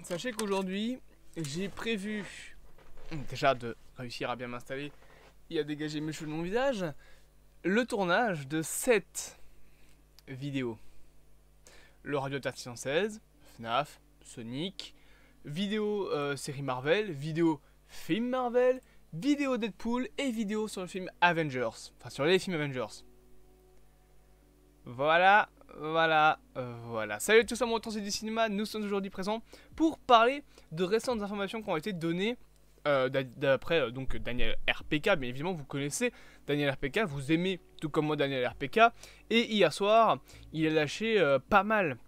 Sachez qu'aujourd'hui, j'ai prévu déjà de réussir à bien m'installer et à dégager mes cheveux de mon visage, le tournage de 7 vidéos. Le Radio 616, FNAF, Sonic, vidéo série Marvel, vidéo film Marvel, vidéo Deadpool et vidéo sur le film Avengers. Enfin sur les films Avengers. Voilà. Salut à tous, à mon retour, c'est du cinéma. Nous sommes aujourd'hui présents pour parler de récentes informations qui ont été données d'après donc Daniel RPK. Bien évidemment, vous connaissez Daniel RPK, vous aimez tout comme moi Daniel RPK. Et hier soir, il a lâché pas mal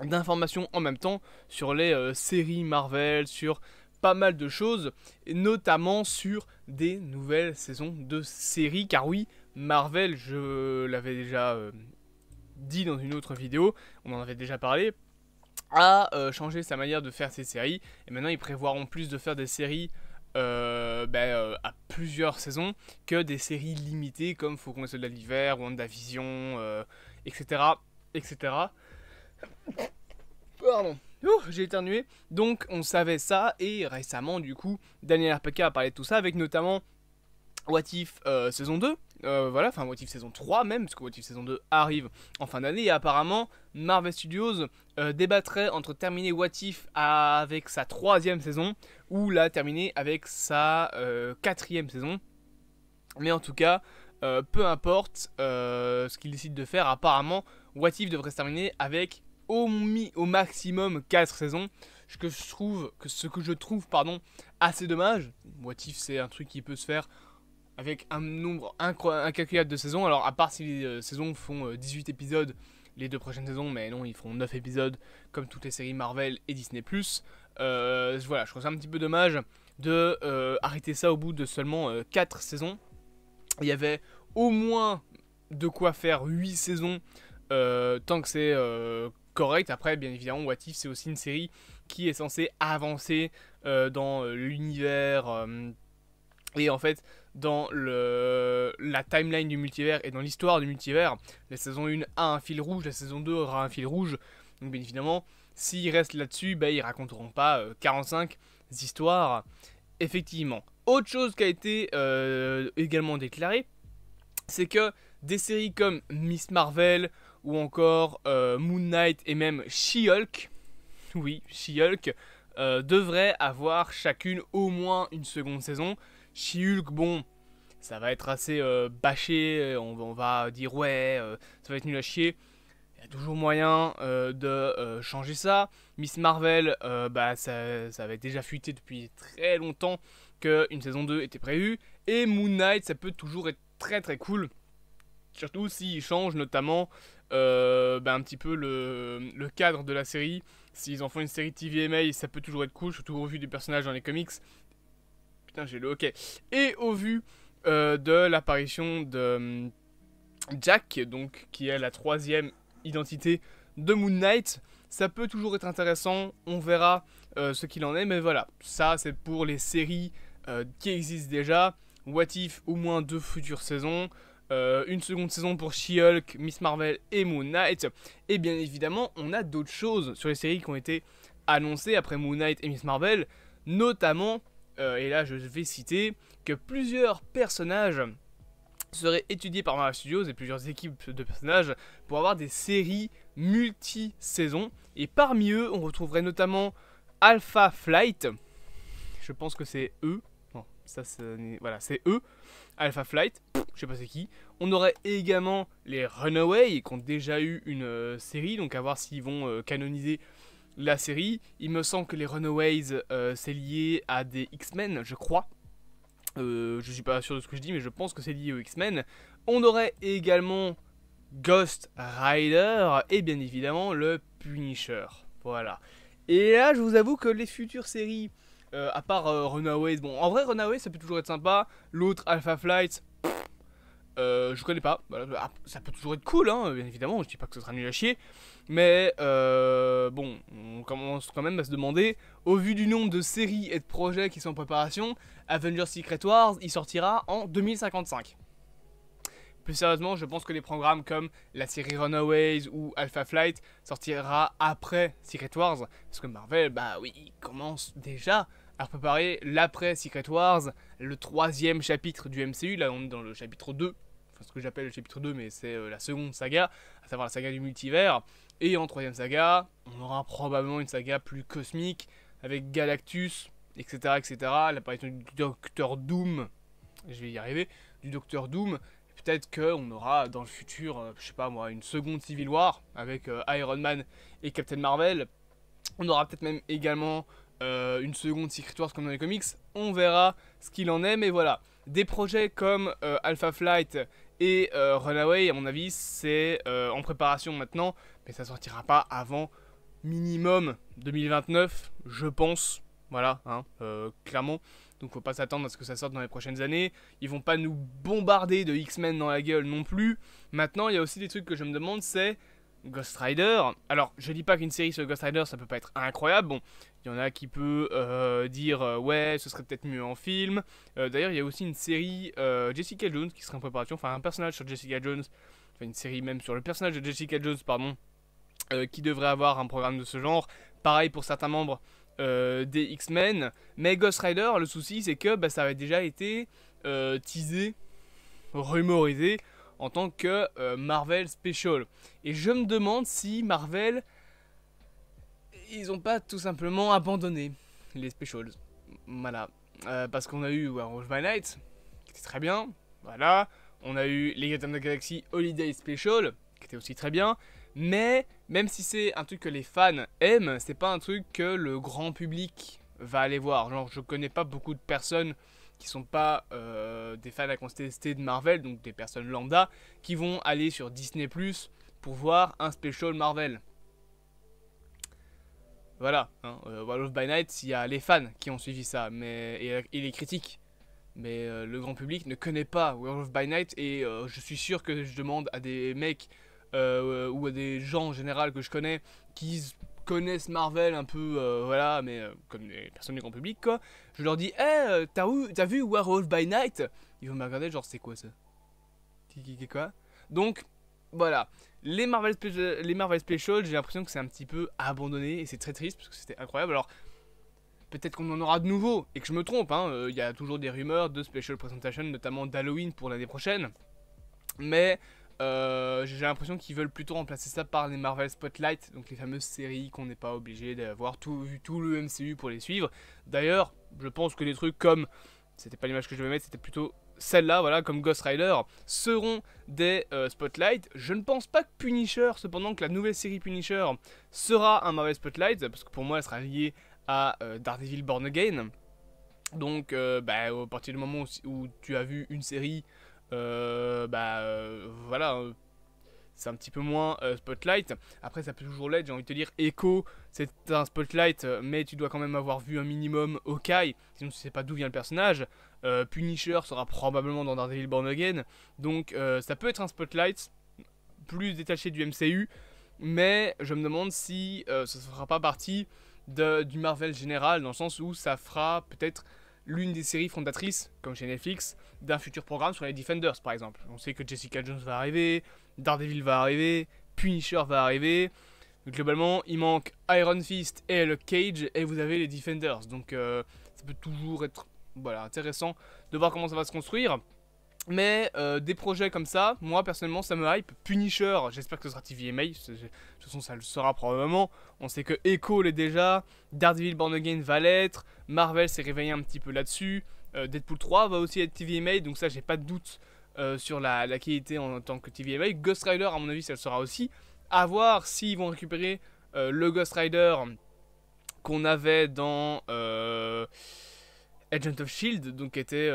d'informations en même temps sur les séries Marvel, sur pas mal de choses, notamment sur des nouvelles saisons de séries. Car oui, Marvel, je l'avais déjà dit dans une autre vidéo, on en avait déjà parlé, a changé sa manière de faire ses séries. Et maintenant, ils prévoient en plus de faire des séries à plusieurs saisons que des séries limitées comme Faucon et le Soldat de l'hiver, WandaVision, etc. Pardon. J'ai éternué. Donc on savait ça, et récemment du coup Daniel RPK a parlé de tout ça avec notamment What If saison 2, What If saison 3 même, parce que What If saison 2 arrive en fin d'année, et apparemment Marvel Studios débattrait entre terminer What If avec sa 3e saison, ou la terminer avec sa 4e saison. Mais en tout cas, peu importe ce qu'ils décident de faire, apparemment What If devrait se terminer avec au maximum 4 saisons. Ce que je trouve assez dommage. What If, c'est un truc qui peut se faire avec un nombre incalculable de saisons. Alors à part si les saisons font 18 épisodes les 2 prochaines saisons, mais non, ils feront 9 épisodes comme toutes les séries Marvel et Disney+. Voilà, je trouve ça un petit peu dommage de arrêter ça au bout de seulement 4 saisons. Il y avait au moins de quoi faire 8 saisons tant que c'est correct. Après, bien évidemment, What If, c'est aussi une série qui est censée avancer dans l'univers et en fait dans la timeline du multivers et dans l'histoire du multivers. La saison 1 a un fil rouge, la saison 2 aura un fil rouge. Donc bien évidemment, s'ils restent là-dessus, ils raconteront pas 45 histoires. Effectivement. Autre chose qui a été également déclarée, c'est que des séries comme Miss Marvel ou encore Moon Knight et même She-Hulk, oui, She-Hulk, devraient avoir chacune au moins une seconde saison. She-Hulk, bon, ça va être assez bâché, on va dire ouais, ça va être nul à chier. Il y a toujours moyen de changer ça. Miss Marvel, ça avait déjà fuité depuis très longtemps qu'une saison 2 était prévue. Et Moon Knight, ça peut toujours être très très cool. Surtout s'ils changent notamment un petit peu le cadre de la série. S'ils en font une série TVMA, ça peut toujours être cool, surtout au vu des personnages dans les comics. Putain, j'ai le ok. Et au vu de l'apparition de Jack, donc qui est la 3e identité de Moon Knight, ça peut toujours être intéressant. On verra ce qu'il en est, mais voilà, ça c'est pour les séries qui existent déjà. What If, au moins 2 futures saisons. Une seconde saison pour She-Hulk, Miss Marvel et Moon Knight. Et bien évidemment, on a d'autres choses sur les séries qui ont été annoncées après Moon Knight et Miss Marvel. Notamment, et là je vais citer, que plusieurs personnages seraient étudiés par Marvel Studios et plusieurs équipes de personnages pour avoir des séries multi-saisons. Et parmi eux, on retrouverait notamment Alpha Flight. Je pense que c'est eux. Bon, ça c'est... Voilà, c'est eux. Alpha Flight, je sais pas c'est qui. On aurait également les Runaways qui ont déjà eu une série, donc à voir s'ils vont canoniser la série. Il me semble que les Runaways c'est lié à des X-Men, je crois. Je suis pas sûr de ce que je dis, mais je pense que c'est lié aux X-Men. On aurait également Ghost Rider et bien évidemment le Punisher. Voilà. Et là, je vous avoue que les futures séries, à part Runaways, bon, en vrai, Runaways ça peut toujours être sympa. L'autre, Alpha Flight, je connais pas. Voilà, ça peut toujours être cool, hein, bien évidemment. Je dis pas que ce sera nul à chier. Mais bon, on commence quand même à se demander, au vu du nombre de séries et de projets qui sont en préparation, Avengers Secret Wars, il sortira en 2055. Plus sérieusement, je pense que des programmes comme la série Runaways ou Alpha Flight sortira après Secret Wars, parce que Marvel, bah oui, il commence déjà à préparer l'après Secret Wars, le 3e chapitre du MCU. Là, on est dans le chapitre 2, enfin ce que j'appelle le chapitre 2, mais c'est la seconde saga, à savoir la saga du multivers. Et en 3e saga, on aura probablement une saga plus cosmique, avec Galactus, etc., etc., l'apparition du Docteur Doom, je vais y arriver, du Docteur Doom. Peut-être qu'on aura dans le futur, je sais pas moi, une seconde Civil War avec Iron Man et Captain Marvel. On aura peut-être même également une seconde Secret Wars comme dans les comics. On verra ce qu'il en est, mais voilà. Des projets comme Alpha Flight et Runaway, à mon avis, c'est en préparation maintenant, mais ça sortira pas avant minimum 2029, je pense. Voilà, hein, clairement. Donc faut pas s'attendre à ce que ça sorte dans les prochaines années. Ils vont pas nous bombarder de X-Men dans la gueule non plus. Maintenant, il y a aussi des trucs que je me demande, c'est Ghost Rider. Alors, je dis pas qu'une série sur Ghost Rider, ça peut pas être incroyable. Bon, il y en a qui peut dire ouais, ce serait peut-être mieux en film. D'ailleurs, il y a aussi une série Jessica Jones qui serait en préparation. Enfin, un personnage sur Jessica Jones. Enfin, une série même sur le personnage de Jessica Jones, pardon. Qui devrait avoir un programme de ce genre. Pareil pour certains membres des X-Men. Mais Ghost Rider, le souci, c'est que bah, ça avait déjà été teasé, rumorisé en tant que Marvel Special. Et je me demande si Marvel, ils ont pas tout simplement abandonné les Specials. Voilà. Parce qu'on a eu Werewolf by Night, qui était très bien. Voilà. On a eu les Gardiens de la Galaxie Holiday Special, qui était aussi très bien. Mais même si c'est un truc que les fans aiment, c'est pas un truc que le grand public va aller voir. Genre, je connais pas beaucoup de personnes qui sont pas des fans à contester de Marvel, donc des personnes lambda, qui vont aller sur Disney Plus pour voir un special Marvel. Voilà, hein, Werewolf by Night, il y a les fans qui ont suivi ça, et les critiques. Mais le grand public ne connaît pas Werewolf by Night, et je suis sûr que je demande à des mecs ou à des gens en général que je connais qui connaissent Marvel un peu, voilà, mais comme les personnes du grand public, quoi. Je leur dis, hey, t'as vu Werewolf by Night? Ils vont me regarder, genre, c'est quoi ça? Quoi? Donc, voilà. Les Marvel Special, j'ai l'impression que c'est un petit peu abandonné, et c'est très triste, parce que c'était incroyable. Alors, peut-être qu'on en aura de nouveau, et que je me trompe, hein. Y a toujours des rumeurs de Special Presentation, notamment d'Halloween pour l'année prochaine. Mais j'ai l'impression qu'ils veulent plutôt remplacer ça par les Marvel Spotlight, donc les fameuses séries qu'on n'est pas obligé d'avoir vu tout le MCU pour les suivre. D'ailleurs, je pense que des trucs comme, c'était pas l'image que je devais mettre, c'était plutôt celle-là, voilà, comme Ghost Rider, seront des Spotlight. Je ne pense pas que Punisher, cependant, que la nouvelle série Punisher sera un Marvel Spotlight, parce que pour moi elle sera liée à Daredevil Born Again. Donc, bah, à partir du moment où tu as vu une série, voilà, c'est un petit peu moins Spotlight. Après, ça peut toujours l'être, j'ai envie de te dire. Echo, c'est un Spotlight, mais tu dois quand même avoir vu un minimum Hawkeye, sinon tu sais pas d'où vient le personnage. Punisher sera probablement dans Daredevil Born Again, donc ça peut être un Spotlight plus détaché du MCU, mais je me demande si ça ne fera pas partie du Marvel général, dans le sens où ça fera peut-être l'une des séries fondatrices, comme chez Netflix, d'un futur programme sur les Defenders par exemple. On sait que Jessica Jones va arriver, Daredevil va arriver, Punisher va arriver. Globalement, il manque Iron Fist et Luke Cage, et vous avez les Defenders. Donc ça peut toujours être, voilà, intéressant de voir comment ça va se construire. Mais des projets comme ça, moi personnellement ça me hype. Punisher, j'espère que ce sera TVMA, de toute façon ça le sera probablement. On sait que Echo l'est déjà, Daredevil Born Again va l'être, Marvel s'est réveillé un petit peu là-dessus, Deadpool 3 va aussi être TVMA, donc ça j'ai pas de doute sur la qualité en tant que TVMA. Ghost Rider à mon avis ça le sera aussi. À voir s'ils vont récupérer le Ghost Rider qu'on avait dans Agent of Shield, donc qui était...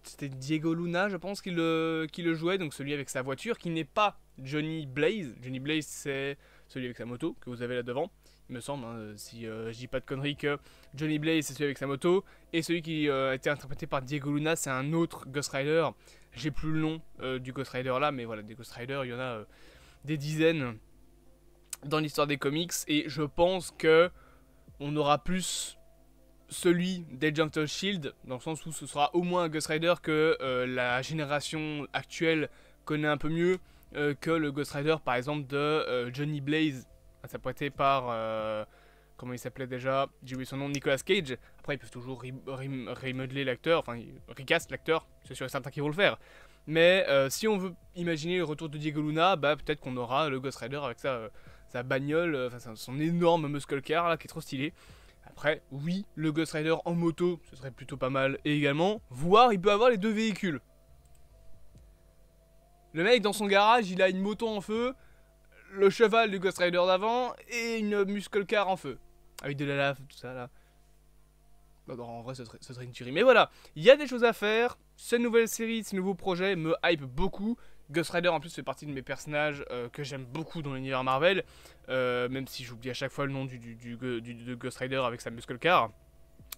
c'était Diego Luna, je pense, qui le jouait, donc celui avec sa voiture, qui n'est pas Johnny Blaze. Johnny Blaze, c'est celui avec sa moto, que vous avez là devant, il me semble, hein, si je dis pas de conneries, que Johnny Blaze, c'est celui avec sa moto, et celui qui a été interprété par Diego Luna, c'est un autre Ghost Rider. J'ai plus le nom du Ghost Rider là, mais voilà, des Ghost Rider, il y en a des dizaines dans l'histoire des comics, et je pense que on aura plus celui d'Agents of Shield, dans le sens où ce sera au moins un Ghost Rider que la génération actuelle connaît un peu mieux que le Ghost Rider par exemple de Johnny Blaze, interprété par comment il s'appelait déjà, j'ai oublié son nom, Nicolas Cage. Après ils peuvent toujours remodeler l'acteur, enfin recast l'acteur, c'est sûr et certain qu'ils vont le faire. Mais si on veut imaginer le retour de Diego Luna, bah peut-être qu'on aura le Ghost Rider avec sa bagnole, son énorme muscle car là qui est trop stylé. Après, oui, le Ghost Rider en moto, ce serait plutôt pas mal. Et également, voire il peut avoir les deux véhicules. Le mec dans son garage, il a une moto en feu, le cheval du Ghost Rider d'avant et une muscle car en feu. Avec de la lave, tout ça là. Non, en vrai, ce serait une tuerie. Mais voilà, il y a des choses à faire. Cette nouvelle série, ce nouveau projet me hype beaucoup. Ghost Rider en plus fait partie de mes personnages que j'aime beaucoup dans l'univers Marvel, même si j'oublie à chaque fois le nom de Ghost Rider avec sa muscle car.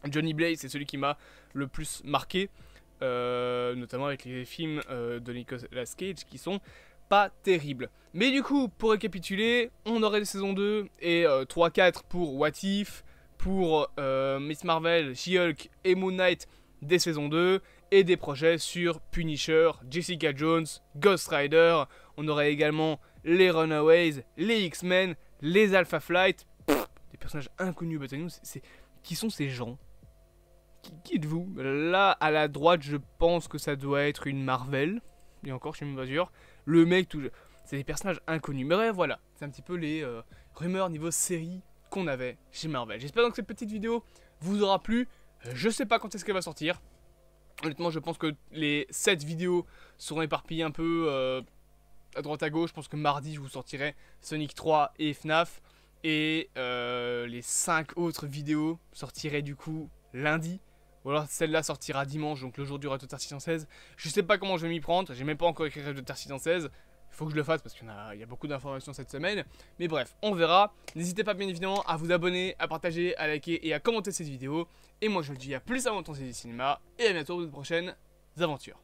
Johnny Blaze c'est celui qui m'a le plus marqué, notamment avec les films de Nicolas Cage qui sont pas terribles. Mais du coup, pour récapituler, on aurait des saisons 2 et 3-4 pour What If, pour Miss Marvel, She-Hulk et Moon Knight des saisons 2, et des projets sur Punisher, Jessica Jones, Ghost Rider. On aurait également les Runaways, les X-Men, les Alpha Flight, des personnages inconnus au bataillon. Qui sont ces gens? Qui êtes-vous? Là, à la droite, je pense que ça doit être une Marvel. Et encore, je suis même pas sûr. Le mec, tout... c'est des personnages inconnus. Mais ouais, voilà, c'est un petit peu les rumeurs niveau série qu'on avait chez Marvel. J'espère donc que cette petite vidéo vous aura plu. Je sais pas quand est-ce qu'elle va sortir. Honnêtement, je pense que les 7 vidéos seront éparpillées un peu à droite à gauche. Je pense que mardi, je vous sortirai Sonic 3 et FNAF. Et les 5 autres vidéos sortiraient du coup lundi. Ou alors celle-là sortira dimanche, donc le jour du Red Star 616. Je sais pas comment je vais m'y prendre. J'ai même pas encore écrit Red Star 616. Il faut que je le fasse parce qu'il y a beaucoup d'informations cette semaine. Mais bref, on verra. N'hésitez pas bien évidemment à vous abonner, à partager, à liker et à commenter cette vidéo. Et moi je vous dis à plus avant dans ces cinéma. Et à bientôt pour de prochaines aventures.